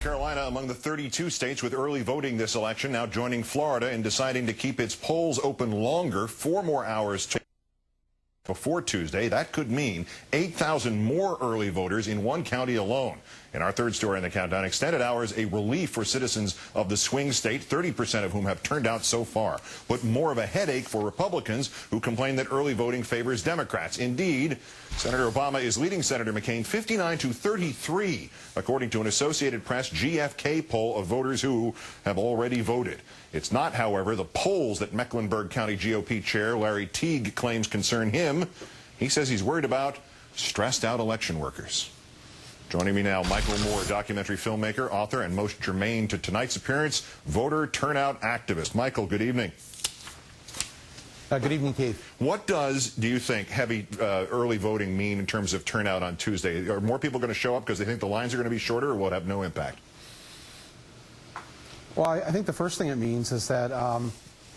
Carolina among the 32 states with early voting this election, now joining Florida in deciding to keep its polls open longer, 4 more hours before Tuesday. That could mean 8,000 more early voters in one county alone. In our third story in the countdown, extended hours, a relief for citizens of the swing state, 30% of whom have turned out so far, but more of a headache for Republicans who complain that early voting favors Democrats. Indeed, Senator Obama is leading Senator McCain 59-33, according to an Associated Press GFK poll of voters who have already voted. It's not, however, the polls that Mecklenburg County GOP Chair Larry Teague claims concern him. He says he's worried about stressed-out election workers. Joining me now, Michael Moore, documentary filmmaker, author, and most germane to tonight's appearance, voter turnout activist. Michael, good evening. Good evening, Keith. What do you think, heavy early voting mean in terms of turnout on Tuesday? Are more people going to show up because they think the lines are going to be shorter, or will it have no impact? Well, I think the first thing it means is that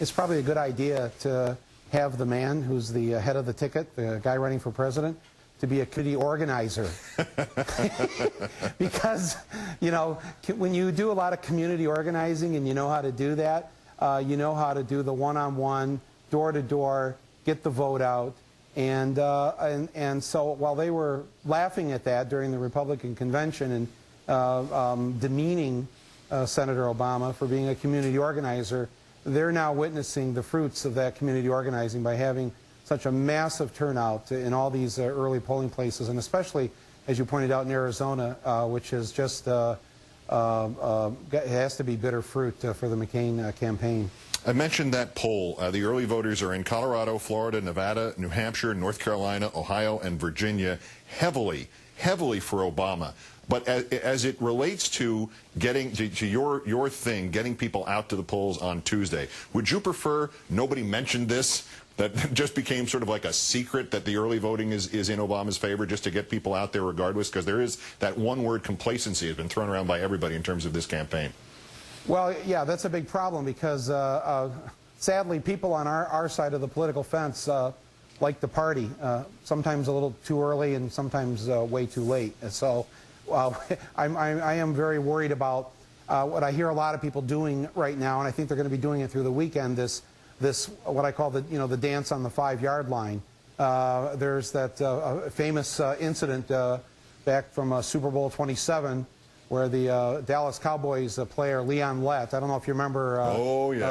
it's probably a good idea to have the man who's the head of the ticket, the guy running for president, to be a committee organizer. Because, you know, when you do a lot of community organizing and you know how to do that, you know how to do the one-on-one, door-to-door, get the vote out. And so while they were laughing at that during the Republican convention and demeaning Senator Obama for being a community organizer, they're now witnessing the fruits of that community organizing by having such a massive turnout in all these early polling places, and especially, as you pointed out, in Arizona, which is just it has to be bitter fruit for the McCain campaign. I mentioned that poll. The early voters are in Colorado, Florida, Nevada, New Hampshire, North Carolina, Ohio, and Virginia, heavily for Obama. But as it relates to getting to your thing, getting people out to the polls on Tuesday, would you prefer nobody mentioned this, that just became sort of like a secret that the early voting is in Obama's favor, just to get people out there regardless? Because there is that one-word complacency has been thrown around by everybody in terms of this campaign. Well, yeah, that's a big problem because, sadly, people on our side of the political fence like the party, sometimes a little too early and sometimes way too late. And so I am very worried about what I hear a lot of people doing right now, and I think they're going to be doing it through the weekend, this what I call the dance on the 5-yard line. There's that famous incident back from Super Bowl 27 where the Dallas Cowboys player Leon Lett, I don't know if you remember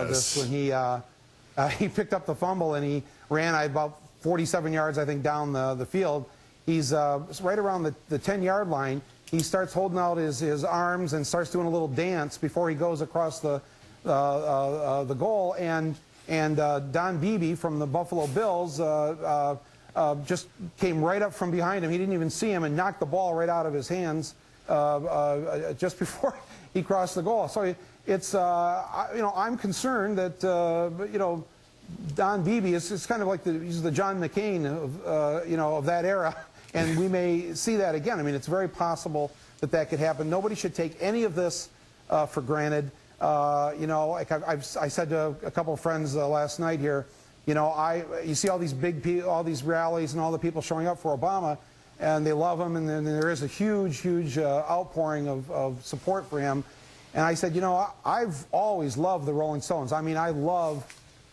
this, when he picked up the fumble and he ran about 47 yards, I think, down the field. He's right around the 10-yard line. He starts holding out his arms and starts doing a little dance before he goes across the goal. And Don Beebe from the Buffalo Bills just came right up from behind him. He didn't even see him and knocked the ball right out of his hands just before he crossed the goal. So it's I'm concerned that Don Beebe is kind of like he's the John McCain of that era, and we may see that again. I mean, it's very possible that could happen. Nobody should take any of this for granted. Like I said to a couple of friends last night here, you see all these all these rallies and all the people showing up for Obama, and they love him, and then there is a huge outpouring of support for him. And I said, I've always loved the Rolling Stones. I mean, I love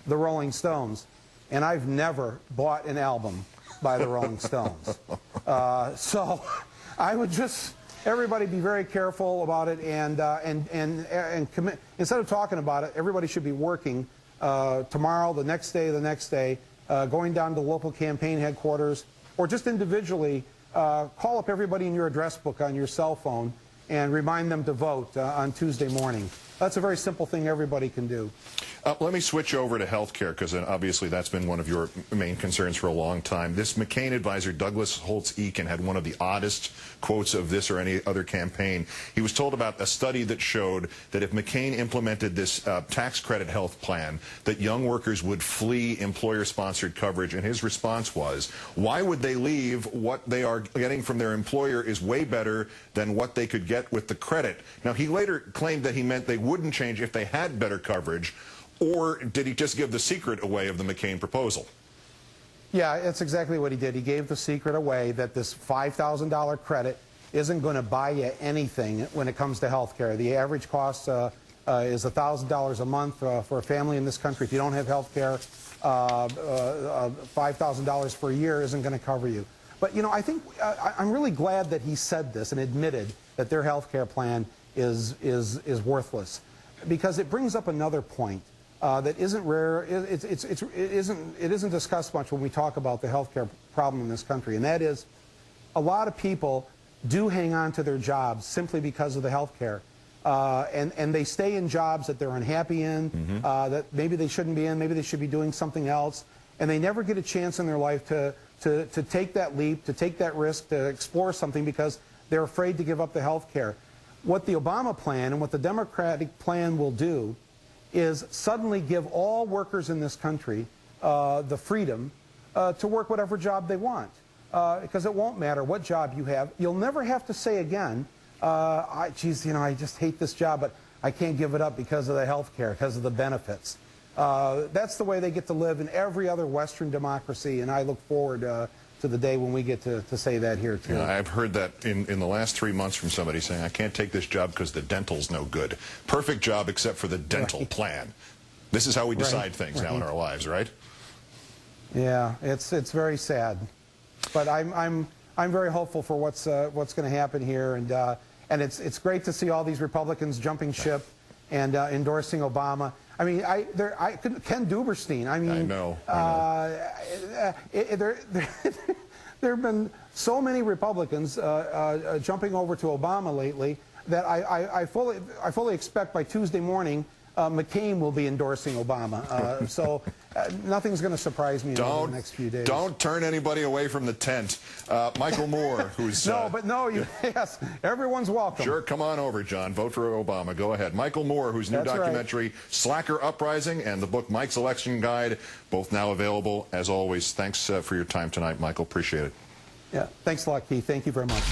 the Rolling Stones, and I've never bought an album by the Rolling Stones. So I would just everybody be very careful about it, and commit. Instead of talking about it, everybody should be working tomorrow, the next day, going down to local campaign headquarters, or just individually call up everybody in your address book on your cell phone and remind them to vote on Tuesday morning. That's a very simple thing everybody can do. Let me switch over to health care, because obviously that's been one of your main concerns for a long time. This McCain advisor, Douglas Holtz-Eakin, had one of the oddest quotes of this or any other campaign. He was told about a study that showed that if McCain implemented this tax credit health plan, that young workers would flee employer-sponsored coverage, and his response was, why would they leave? What they are getting from their employer is way better than what they could get with the credit. Now, he later claimed that he meant they wouldn't change if they had better coverage. Or did he just give the secret away of the McCain proposal? Yeah, that's exactly what he did. He gave the secret away that this $5,000 credit isn't going to buy you anything when it comes to health care. The average cost is $1,000 a month for a family in this country. If you don't have health care, $5,000 for a year isn't going to cover you. But, you know, I think I'm really glad that he said this and admitted that their health care plan is worthless, because it brings up another point that isn't rare. It isn't discussed much when we talk about the health care problem in this country, and that is a lot of people do hang on to their jobs simply because of the health care. And they stay in jobs that they're unhappy in, that maybe they shouldn't be in, maybe they should be doing something else, and they never get a chance in their life to take that leap, to take that risk, to explore something because they're afraid to give up the health care. What the Obama plan and what the Democratic plan will do is suddenly give all workers in this country the freedom to work whatever job they want, because it won't matter what job you have. You'll never have to say again, geez, you know, I just hate this job, but I can't give it up because of the health care, because of the benefits. That's the way they get to live in every other Western democracy, and I look forward to the day when we get to say that here, too. Yeah, I've heard that in the last 3 months from somebody saying, I can't take this job because the dental's no good. Perfect job except for the dental plan. This is how we decide things now in our lives, right? Yeah, it's very sad. But I'm very hopeful for what's going to happen here, and it's great to see all these Republicans jumping ship and endorsing Obama. I mean, Ken Duberstein. I mean, I know. There have been so many Republicans jumping over to Obama lately that I fully expect by Tuesday morning McCain will be endorsing Obama. So nothing's going to surprise me in the next few days. Don't turn anybody away from the tent. Michael Moore, who's... yes, everyone's welcome. Sure, come on over, John. Vote for Obama. Go ahead. Michael Moore, whose new documentary, Slacker Uprising, and the book Mike's Election Guide, both now available. As always, thanks for your time tonight, Michael. Appreciate it. Yeah, thanks a lot, Keith. Thank you very much.